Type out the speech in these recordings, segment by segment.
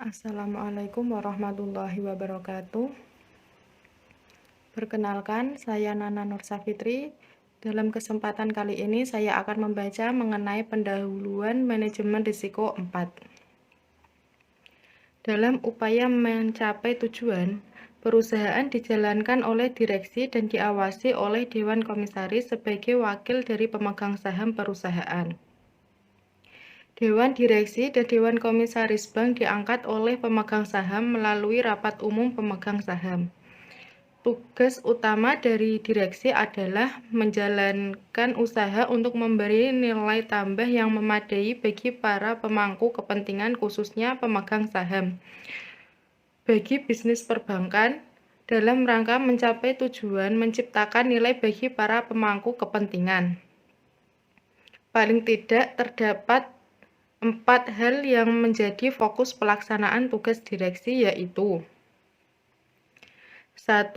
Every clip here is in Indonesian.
Assalamualaikum warahmatullahi wabarakatuh. Perkenalkan, saya Nana Nursafitri. Dalam kesempatan kali ini saya akan membaca mengenai pendahuluan manajemen risiko 4. Dalam upaya mencapai tujuan, perusahaan dijalankan oleh direksi dan diawasi oleh Dewan Komisaris sebagai wakil dari pemegang saham perusahaan. Dewan Direksi dan Dewan Komisaris Bank diangkat oleh pemegang saham melalui rapat umum pemegang saham. Tugas utama dari direksi adalah menjalankan usaha untuk memberi nilai tambah yang memadai bagi para pemangku kepentingan, khususnya pemegang saham, bagi bisnis perbankan, dalam rangka mencapai tujuan menciptakan nilai bagi para pemangku kepentingan. Paling tidak terdapat 4 hal yang menjadi fokus pelaksanaan tugas direksi, yaitu 1.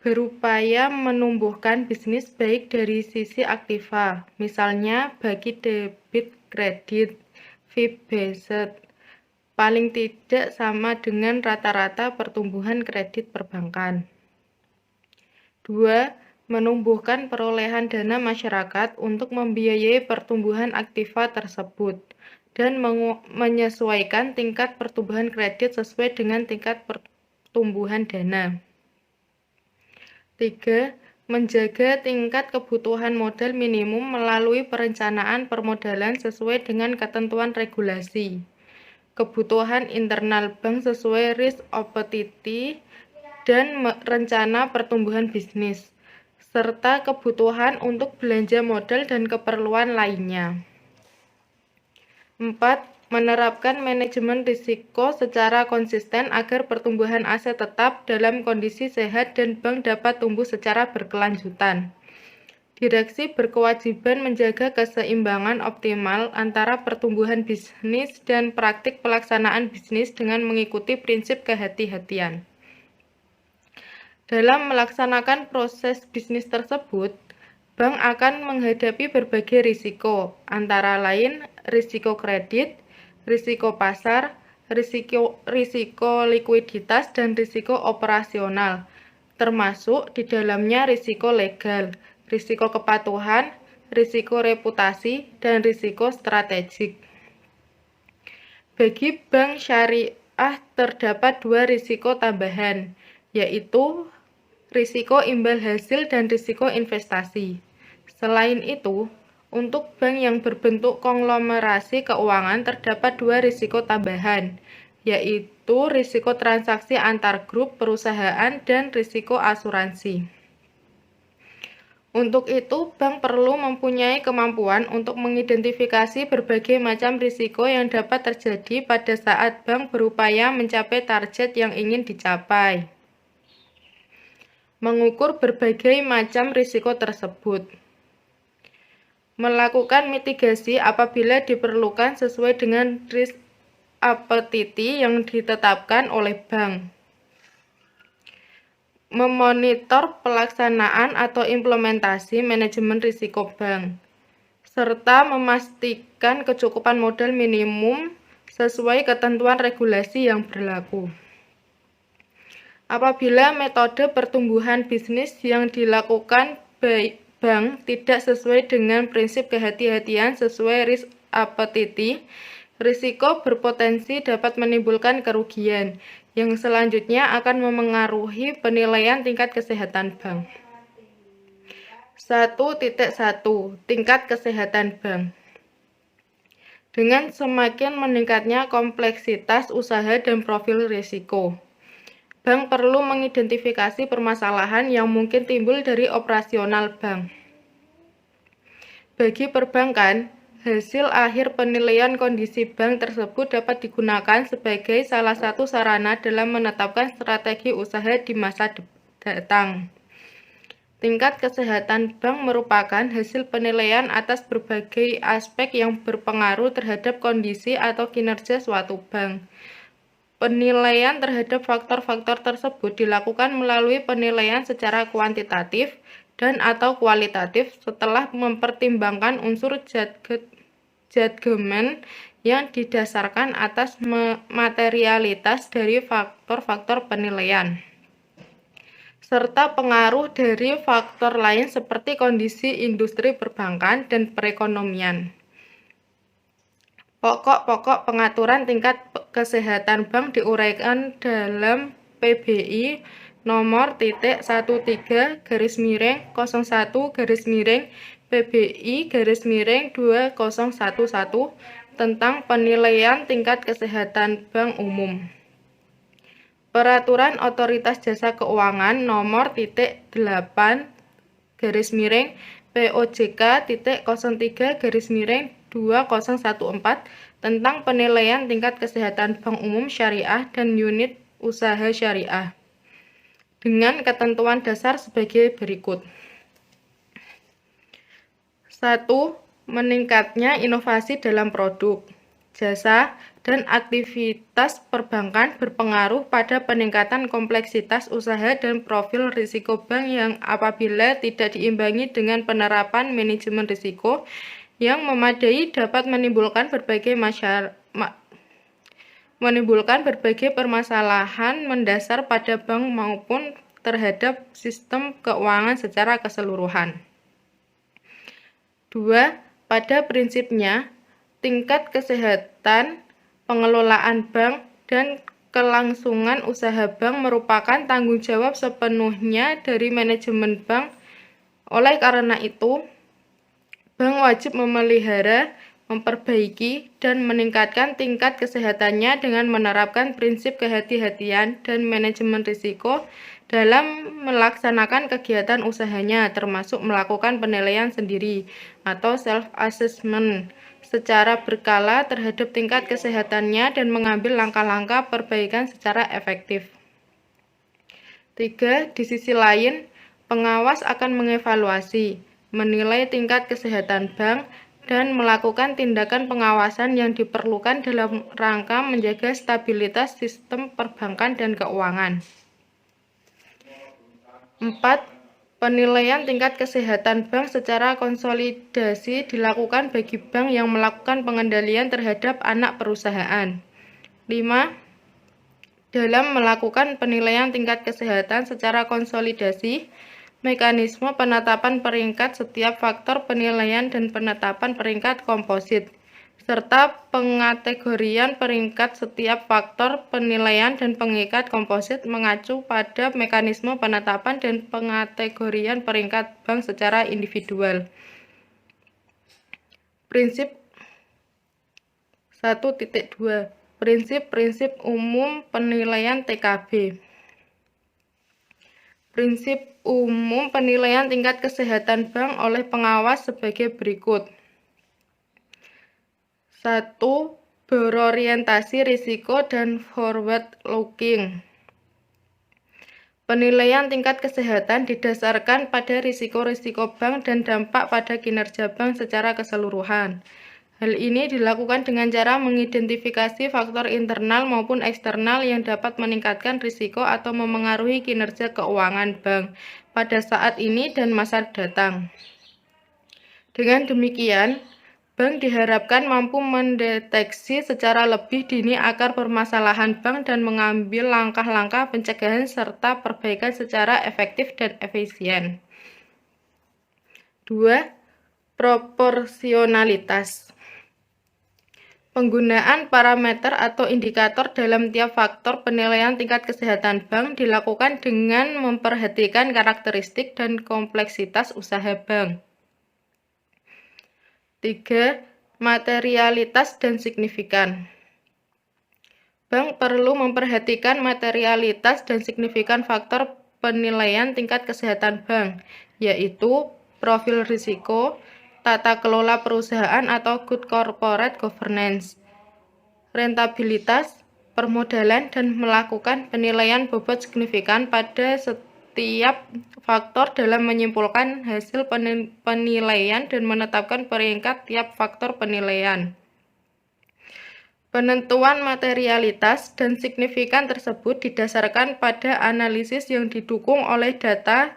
Berupaya menumbuhkan bisnis baik dari sisi aktiva, misalnya bagi debit kredit, fee-based, paling tidak sama dengan rata-rata pertumbuhan kredit perbankan. 2. Menumbuhkan perolehan dana masyarakat untuk membiayai pertumbuhan aktiva tersebut dan menyesuaikan tingkat pertumbuhan kredit sesuai dengan tingkat pertumbuhan dana. 3. Menjaga tingkat kebutuhan modal minimum melalui perencanaan permodalan sesuai dengan ketentuan regulasi, kebutuhan internal bank sesuai risk opportunity dan rencana pertumbuhan bisnis, serta kebutuhan untuk belanja modal dan keperluan lainnya. 4. Menerapkan manajemen risiko secara konsisten agar pertumbuhan aset tetap dalam kondisi sehat dan bank dapat tumbuh secara berkelanjutan. Direksi berkewajiban menjaga keseimbangan optimal antara pertumbuhan bisnis dan praktik pelaksanaan bisnis dengan mengikuti prinsip kehati-hatian. Dalam melaksanakan proses bisnis tersebut, bank akan menghadapi berbagai risiko, antara lain risiko kredit, risiko pasar, risiko likuiditas, dan risiko operasional, termasuk di dalamnya risiko legal, risiko kepatuhan, risiko reputasi, dan risiko strategik. Bagi bank syariah terdapat 2 risiko tambahan, yaitu risiko imbal hasil dan risiko investasi. Selain itu, untuk bank yang berbentuk konglomerasi keuangan terdapat 2 risiko tambahan, yaitu risiko transaksi antar grup perusahaan dan risiko asuransi. Untuk itu, bank perlu mempunyai kemampuan untuk mengidentifikasi berbagai macam risiko yang dapat terjadi pada saat bank berupaya mencapai target yang ingin dicapai. Mengukur berbagai macam risiko tersebut. Melakukan mitigasi apabila diperlukan sesuai dengan risk appetite yang ditetapkan oleh bank. Memonitor pelaksanaan atau implementasi manajemen risiko bank, serta memastikan kecukupan modal minimum sesuai ketentuan regulasi yang berlaku. Apabila metode pertumbuhan bisnis yang dilakukan bank tidak sesuai dengan prinsip kehati-hatian sesuai risk appetite, risiko berpotensi dapat menimbulkan kerugian, yang selanjutnya akan memengaruhi penilaian tingkat kesehatan bank. 1.1 Tingkat kesehatan bank. Dengan semakin meningkatnya kompleksitas usaha dan profil risiko, bank perlu mengidentifikasi permasalahan yang mungkin timbul dari operasional bank. Bagi perbankan, hasil akhir penilaian kondisi bank tersebut dapat digunakan sebagai salah satu sarana dalam menetapkan strategi usaha di masa datang. Tingkat kesehatan bank merupakan hasil penilaian atas berbagai aspek yang berpengaruh terhadap kondisi atau kinerja suatu bank. Penilaian terhadap faktor-faktor tersebut dilakukan melalui penilaian secara kuantitatif dan atau kualitatif setelah mempertimbangkan unsur judgement yang didasarkan atas materialitas dari faktor-faktor penilaian, serta pengaruh dari faktor lain seperti kondisi industri perbankan dan perekonomian. Pokok-pokok pengaturan tingkat kesehatan bank diuraikan dalam PBI nomor 13/01/01 PBI/2011 tentang penilaian tingkat kesehatan bank umum. Peraturan Otoritas Jasa Keuangan nomor 8-POJK.03/2014 tentang penilaian tingkat kesehatan bank umum syariah dan unit usaha syariah dengan ketentuan dasar sebagai berikut. 1. Meningkatnya inovasi dalam produk, jasa, dan aktivitas perbankan berpengaruh pada peningkatan kompleksitas usaha dan profil risiko bank yang apabila tidak diimbangi dengan penerapan manajemen risiko yang memadai dapat menimbulkan berbagai permasalahan mendasar pada bank maupun terhadap sistem keuangan secara keseluruhan. 2. Pada prinsipnya, tingkat kesehatan pengelolaan bank dan kelangsungan usaha bank merupakan tanggung jawab sepenuhnya dari manajemen bank. Oleh karena itu, bank wajib memelihara, memperbaiki, dan meningkatkan tingkat kesehatannya dengan menerapkan prinsip kehati-hatian dan manajemen risiko dalam melaksanakan kegiatan usahanya, termasuk melakukan penilaian sendiri atau self-assessment secara berkala terhadap tingkat kesehatannya dan mengambil langkah-langkah perbaikan secara efektif. 3. Di sisi lain, pengawas akan mengevaluasi, menilai tingkat kesehatan bank, dan melakukan tindakan pengawasan yang diperlukan dalam rangka menjaga stabilitas sistem perbankan dan keuangan. 4. Penilaian tingkat kesehatan bank secara konsolidasi dilakukan bagi bank yang melakukan pengendalian terhadap anak perusahaan. 5. Dalam melakukan penilaian tingkat kesehatan secara konsolidasi, mekanisme penetapan peringkat setiap faktor penilaian dan penetapan peringkat komposit, serta pengategorian peringkat setiap faktor penilaian dan pengikat komposit mengacu pada mekanisme penetapan dan pengategorian peringkat bank secara individual. Prinsip 1.2. Prinsip-prinsip umum penilaian TKB. Prinsip umum penilaian tingkat kesehatan bank oleh pengawas sebagai berikut. 1. Berorientasi risiko dan forward-looking. Penilaian tingkat kesehatan didasarkan pada risiko-risiko bank dan dampak pada kinerja bank secara keseluruhan. Hal ini dilakukan dengan cara mengidentifikasi faktor internal maupun eksternal yang dapat meningkatkan risiko atau memengaruhi kinerja keuangan bank pada saat ini dan masa datang. Dengan demikian, bank diharapkan mampu mendeteksi secara lebih dini akar permasalahan bank dan mengambil langkah-langkah pencegahan serta perbaikan secara efektif dan efisien. 2. Proporsionalitas. Penggunaan parameter atau indikator dalam tiap faktor penilaian tingkat kesehatan bank dilakukan dengan memperhatikan karakteristik dan kompleksitas usaha bank. 3. Materialitas dan signifikan. Bank perlu memperhatikan materialitas dan signifikan faktor penilaian tingkat kesehatan bank, yaitu profil risiko, tata kelola perusahaan atau good corporate governance, rentabilitas, permodalan, dan melakukan penilaian bobot signifikan pada setiap faktor dalam menyimpulkan hasil penilaian dan menetapkan peringkat tiap faktor penilaian. Penentuan materialitas dan signifikan tersebut didasarkan pada analisis yang didukung oleh data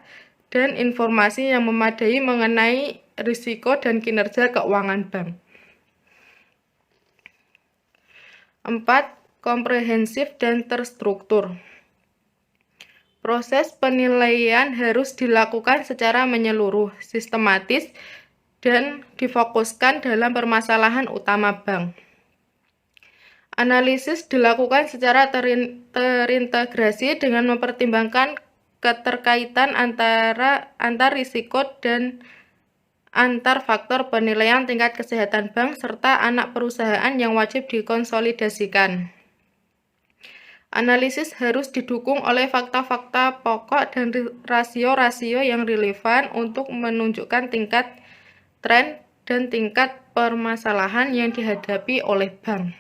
dan informasi yang memadai mengenai risiko dan kinerja keuangan bank. 4. Komprehensif dan terstruktur. Proses penilaian harus dilakukan secara menyeluruh, sistematis, dan difokuskan dalam permasalahan utama bank. Analisis dilakukan secara terintegrasi dengan mempertimbangkan keterkaitan antar risiko dan antar faktor penilaian tingkat kesehatan bank serta anak perusahaan yang wajib dikonsolidasikan. Analisis harus didukung oleh fakta-fakta pokok dan rasio-rasio yang relevan untuk menunjukkan tingkat tren dan tingkat permasalahan yang dihadapi oleh bank.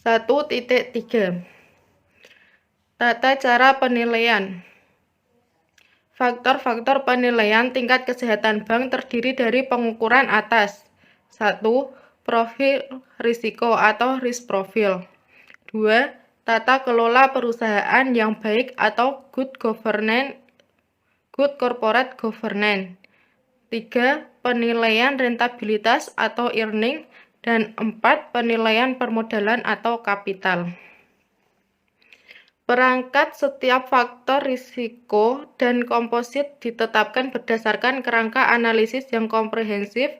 1.3 Tata cara penilaian. Faktor-faktor penilaian tingkat kesehatan bank terdiri dari pengukuran atas. 1. Profil risiko atau risk profile. 2. Tata kelola perusahaan yang baik atau good corporate governance. 3. Penilaian rentabilitas atau earning. Dan 4. Penilaian permodalan atau kapital. Perangkat setiap faktor risiko dan komposit ditetapkan berdasarkan kerangka analisis yang komprehensif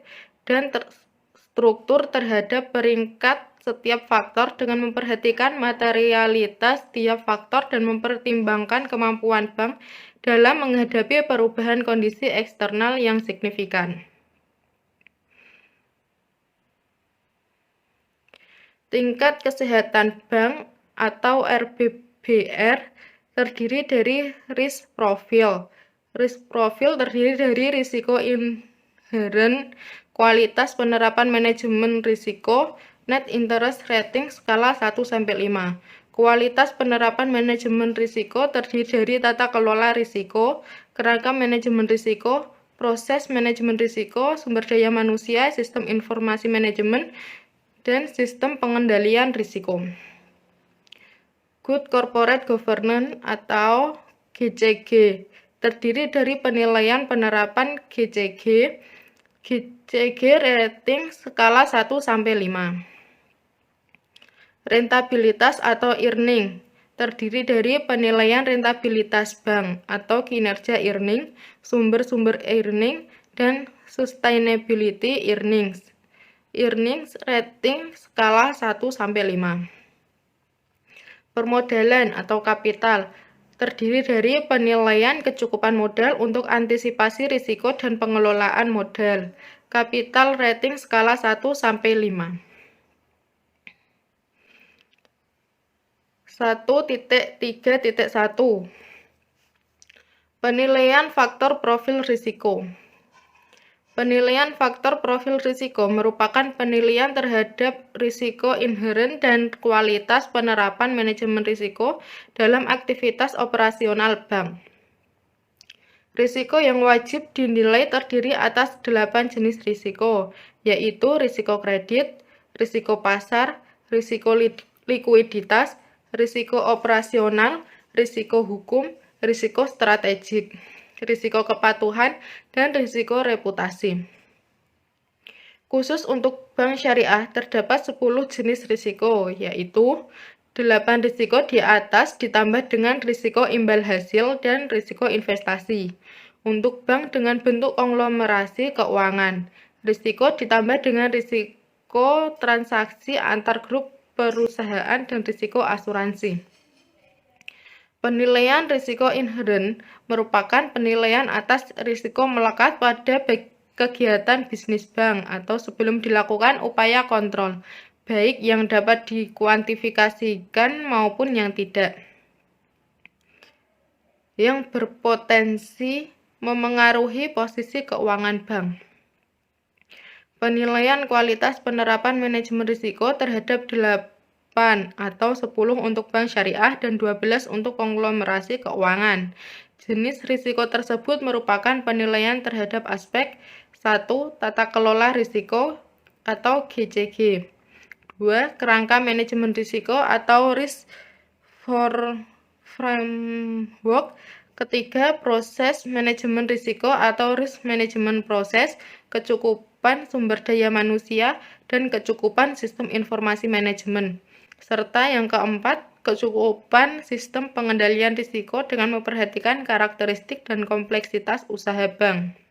dan terstruktur terhadap peringkat setiap faktor dengan memperhatikan materialitas tiap faktor dan mempertimbangkan kemampuan bank dalam menghadapi perubahan kondisi eksternal yang signifikan. Tingkat kesehatan bank atau RBBR terdiri dari risk profile. Risk profile terdiri dari risiko inherent, kualitas penerapan manajemen risiko, net interest rating skala 1-5. Kualitas penerapan manajemen risiko terdiri dari tata kelola risiko, kerangka manajemen risiko, proses manajemen risiko, sumber daya manusia, sistem informasi manajemen, dan sistem pengendalian risiko. Good Corporate Governance atau GCG terdiri dari penilaian penerapan GCG rating skala 1-5. Rentabilitas atau earning terdiri dari penilaian rentabilitas bank atau kinerja earning, sumber-sumber earning, dan sustainability earnings. Earnings rating skala 1-5. Permodalan atau kapital terdiri dari penilaian kecukupan modal untuk antisipasi risiko dan pengelolaan modal. Kapital rating skala 1-5. 1.3.1 Penilaian faktor profil risiko. Penilaian faktor profil risiko merupakan penilaian terhadap risiko inherent dan kualitas penerapan manajemen risiko dalam aktivitas operasional bank. Risiko yang wajib dinilai terdiri atas 8 jenis risiko, yaitu risiko kredit, risiko pasar, risiko likuiditas, risiko operasional, risiko hukum, risiko strategik, risiko kepatuhan, dan risiko reputasi. Khusus untuk bank syariah terdapat 10 jenis risiko, yaitu 8 risiko di atas ditambah dengan risiko imbal hasil dan risiko investasi. Untuk bank dengan bentuk konglomerasi keuangan, risiko ditambah dengan risiko transaksi antar grup perusahaan dan risiko asuransi. Penilaian risiko inherent merupakan penilaian atas risiko melekat pada kegiatan bisnis bank atau sebelum dilakukan upaya kontrol, baik yang dapat dikuantifikasikan maupun yang tidak, yang berpotensi memengaruhi posisi keuangan bank. Penilaian kualitas penerapan manajemen risiko terhadap 8 atau 10 untuk bank syariah dan 12 untuk konglomerasi keuangan. Jenis risiko tersebut merupakan penilaian terhadap aspek 1. Tata kelola risiko atau GCG. 2. Kerangka manajemen risiko atau risk framework. Ketiga, proses manajemen risiko atau risk management process, kecukupan sumber daya manusia, dan kecukupan sistem informasi manajemen. Serta yang keempat, kecukupan sistem pengendalian risiko dengan memperhatikan karakteristik dan kompleksitas usaha bank.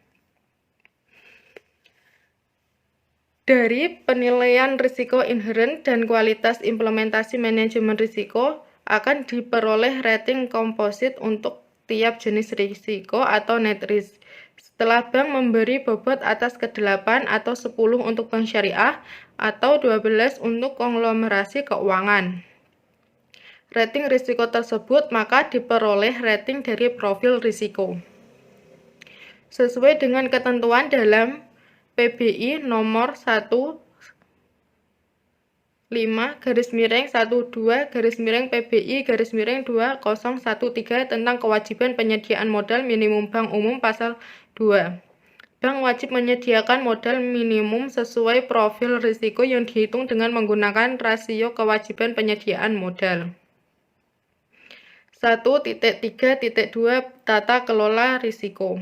Dari penilaian risiko inheren dan kualitas implementasi manajemen risiko akan diperoleh rating komposit untuk tiap jenis risiko atau net risk. Setelah bank memberi bobot atas ke-8 atau 10 untuk bank syariah atau 12 untuk konglomerasi keuangan. Rating risiko tersebut maka diperoleh rating dari profil risiko. Sesuai dengan ketentuan dalam PBI nomor 15-12-PBI-2013 tentang kewajiban penyediaan modal minimum bank umum pasal 2. Bank wajib menyediakan modal minimum sesuai profil risiko yang dihitung dengan menggunakan rasio kewajiban penyediaan modal. 1.3.2 Tata kelola risiko.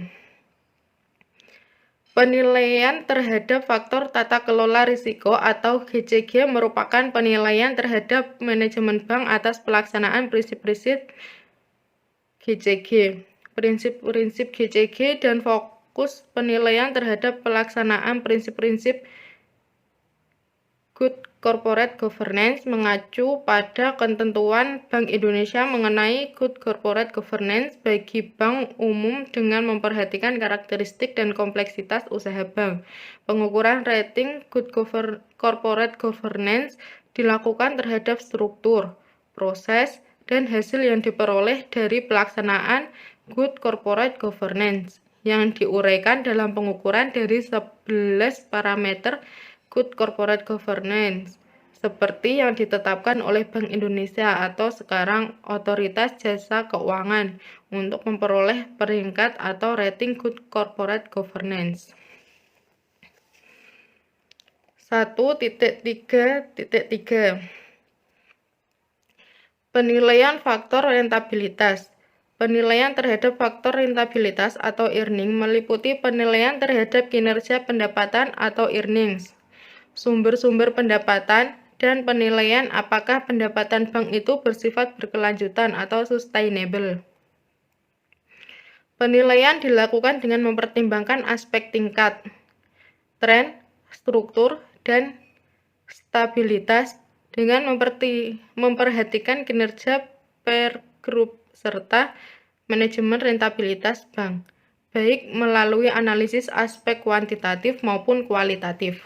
Penilaian terhadap faktor tata kelola risiko atau GCG merupakan penilaian terhadap manajemen bank atas pelaksanaan prinsip-prinsip GCG. Prinsip-prinsip GCG dan fokus penilaian terhadap pelaksanaan prinsip-prinsip Good Corporate Governance mengacu pada ketentuan Bank Indonesia mengenai Good Corporate Governance bagi bank umum dengan memperhatikan karakteristik dan kompleksitas usaha bank. Pengukuran rating Good Corporate Governance dilakukan terhadap struktur, proses, dan hasil yang diperoleh dari pelaksanaan Good Corporate Governance yang diuraikan dalam pengukuran dari 11 parameter Good Corporate Governance, seperti yang ditetapkan oleh Bank Indonesia atau sekarang Otoritas Jasa Keuangan untuk memperoleh peringkat atau rating Good Corporate Governance. 1.3.3 Penilaian faktor rentabilitas. Penilaian terhadap faktor rentabilitas atau earning meliputi penilaian terhadap kinerja pendapatan atau earnings, sumber-sumber pendapatan, dan penilaian apakah pendapatan bank itu bersifat berkelanjutan atau sustainable. Penilaian dilakukan dengan mempertimbangkan aspek tingkat, tren, struktur, dan stabilitas dengan memperhatikan kinerja per grup serta manajemen rentabilitas bank, baik melalui analisis aspek kuantitatif maupun kualitatif.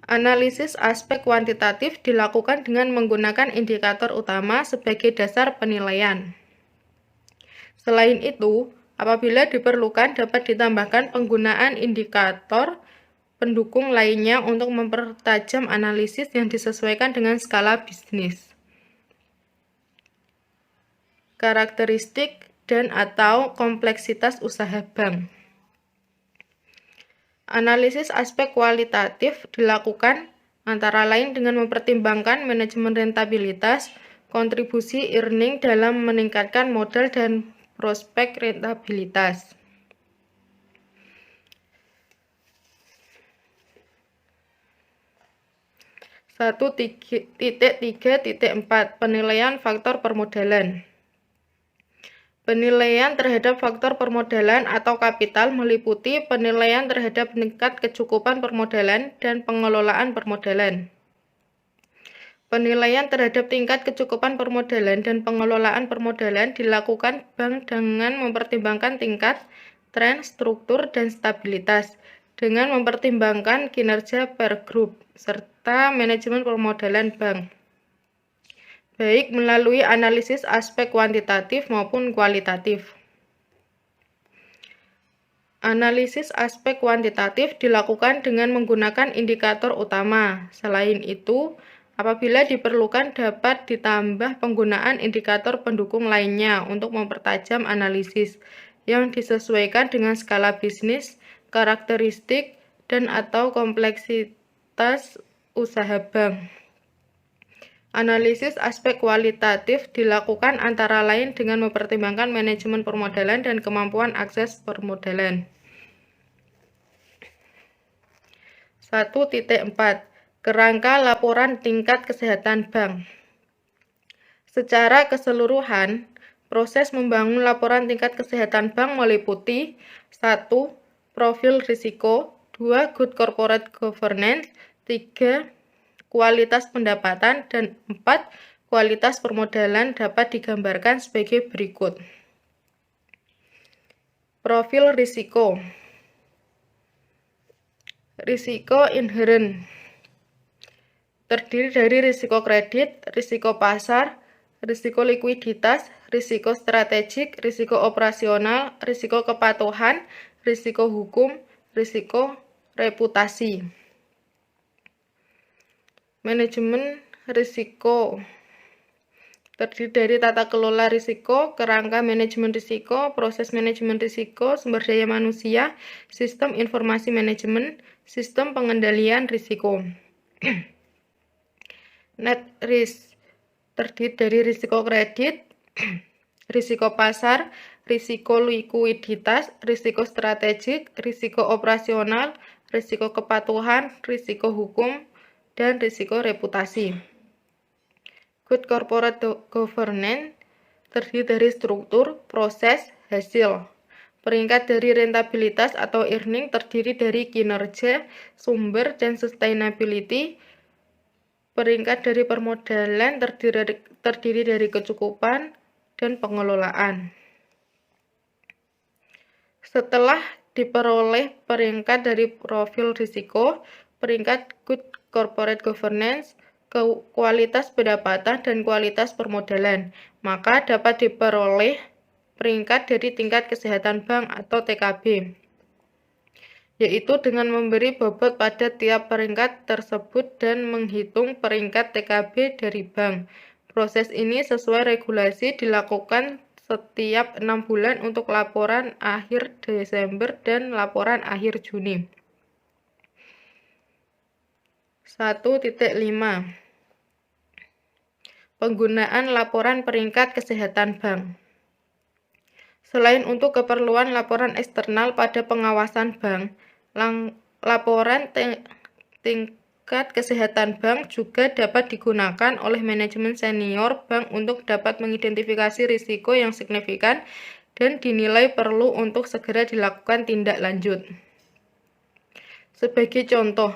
Analisis aspek kuantitatif dilakukan dengan menggunakan indikator utama sebagai dasar penilaian. Selain itu, apabila diperlukan dapat ditambahkan penggunaan indikator pendukung lainnya untuk mempertajam analisis yang disesuaikan dengan skala bisnis, karakteristik, dan atau kompleksitas usaha bank. Analisis aspek kualitatif dilakukan antara lain dengan mempertimbangkan manajemen rentabilitas, kontribusi earning dalam meningkatkan modal dan prospek rentabilitas. Satu titik 3.4 Penilaian faktor permodalan. Penilaian terhadap faktor permodalan atau kapital meliputi penilaian terhadap tingkat kecukupan permodalan dan pengelolaan permodalan. Penilaian terhadap tingkat kecukupan permodalan dan pengelolaan permodalan dilakukan bank dengan mempertimbangkan tingkat, tren, struktur, dan stabilitas, dengan mempertimbangkan kinerja per grup, serta manajemen permodalan bank, baik melalui analisis aspek kuantitatif maupun kualitatif. Analisis aspek kuantitatif dilakukan dengan menggunakan indikator utama. Selain itu, apabila diperlukan dapat ditambah penggunaan indikator pendukung lainnya untuk mempertajam analisis yang disesuaikan dengan skala bisnis, karakteristik, dan atau kompleksitas usaha bank. Analisis aspek kualitatif dilakukan antara lain dengan mempertimbangkan manajemen permodalan dan kemampuan akses permodalan. 1.4 Kerangka laporan tingkat kesehatan bank. Secara keseluruhan, proses membangun laporan tingkat kesehatan bank meliputi 1. Profil risiko, 2. Good corporate governance, 3. Kualitas pendapatan, dan 4. Kualitas permodalan dapat digambarkan sebagai berikut. Profil risiko. Risiko inherent terdiri dari risiko kredit, risiko pasar, risiko likuiditas, risiko strategik, risiko operasional, risiko kepatuhan, risiko hukum, risiko reputasi. Manajemen risiko terdiri dari tata kelola risiko, kerangka manajemen risiko, proses manajemen risiko, sumber daya manusia, sistem informasi manajemen, sistem pengendalian risiko. Net risk terdiri dari risiko kredit, risiko pasar, risiko likuiditas, risiko strategik, risiko operasional, risiko kepatuhan, risiko hukum, dan risiko reputasi. Good corporate governance terdiri dari struktur, proses, hasil. Peringkat dari rentabilitas atau earning terdiri dari kinerja, sumber, dan sustainability. Peringkat dari permodalan terdiri dari kecukupan dan pengelolaan. Setelah diperoleh peringkat dari profil risiko, peringkat good corporate governance, kualitas pendapatan, dan kualitas permodalan, maka dapat diperoleh peringkat dari tingkat kesehatan bank atau TKB, yaitu dengan memberi bobot pada tiap peringkat tersebut dan menghitung peringkat TKB dari bank. Proses ini sesuai regulasi dilakukan setiap 6 bulan untuk laporan akhir Desember dan laporan akhir Juni. 1.5 Penggunaan laporan peringkat kesehatan bank. Selain untuk keperluan laporan eksternal pada pengawasan bank, laporan tingkat kesehatan bank juga dapat digunakan oleh manajemen senior bank untuk dapat mengidentifikasi risiko yang signifikan dan dinilai perlu untuk segera dilakukan tindak lanjut. Sebagai contoh,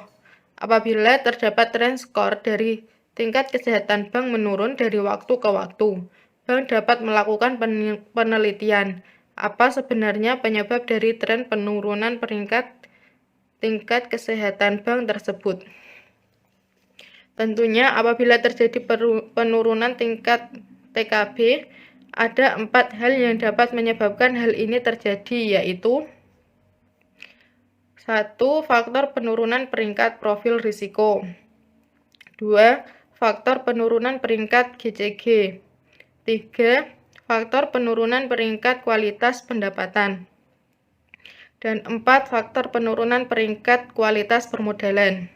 apabila terdapat tren skor dari tingkat kesehatan bank menurun dari waktu ke waktu, bank dapat melakukan penelitian apa sebenarnya penyebab dari tren penurunan peringkat tingkat kesehatan bank tersebut. Tentunya apabila terjadi penurunan tingkat TKB, ada 4 hal yang dapat menyebabkan hal ini terjadi, yaitu 1. Faktor penurunan peringkat profil risiko, 2. Faktor penurunan peringkat GCG, 3. Faktor penurunan peringkat kualitas pendapatan, dan 4. Faktor penurunan peringkat kualitas permodalan.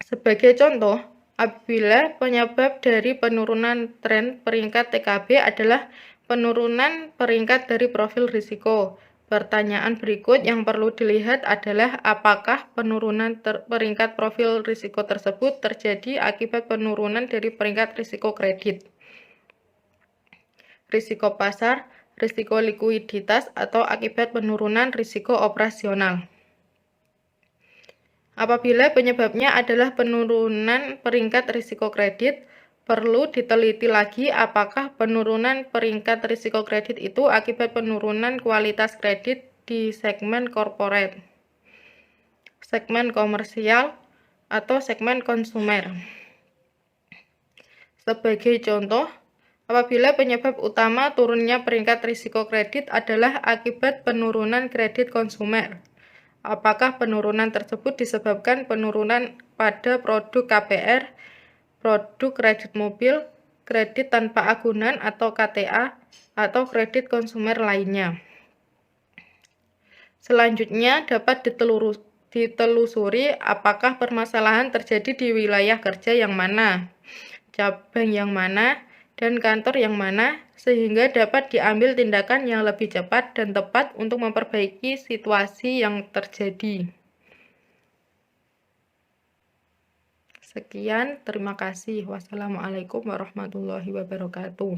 Sebagai contoh, apabila penyebab dari penurunan tren peringkat TKB adalah penurunan peringkat dari profil risiko, pertanyaan berikut yang perlu dilihat adalah apakah penurunan peringkat profil risiko tersebut terjadi akibat penurunan dari peringkat risiko kredit, risiko pasar, risiko likuiditas, atau akibat penurunan risiko operasional. Apabila penyebabnya adalah penurunan peringkat risiko kredit, perlu diteliti lagi apakah penurunan peringkat risiko kredit itu akibat penurunan kualitas kredit di segmen corporate, segmen komersial, atau segmen konsumer. Sebagai contoh, apabila penyebab utama turunnya peringkat risiko kredit adalah akibat penurunan kredit konsumer, apakah penurunan tersebut disebabkan penurunan pada produk KPR, produk kredit mobil, kredit tanpa agunan atau KTA, atau kredit konsumer lainnya. Selanjutnya dapat ditelusuri apakah permasalahan terjadi di wilayah kerja yang mana, cabang yang mana, dan kantor yang mana, sehingga dapat diambil tindakan yang lebih cepat dan tepat untuk memperbaiki situasi yang terjadi. Sekian, terima kasih. Wassalamualaikum warahmatullahi wabarakatuh.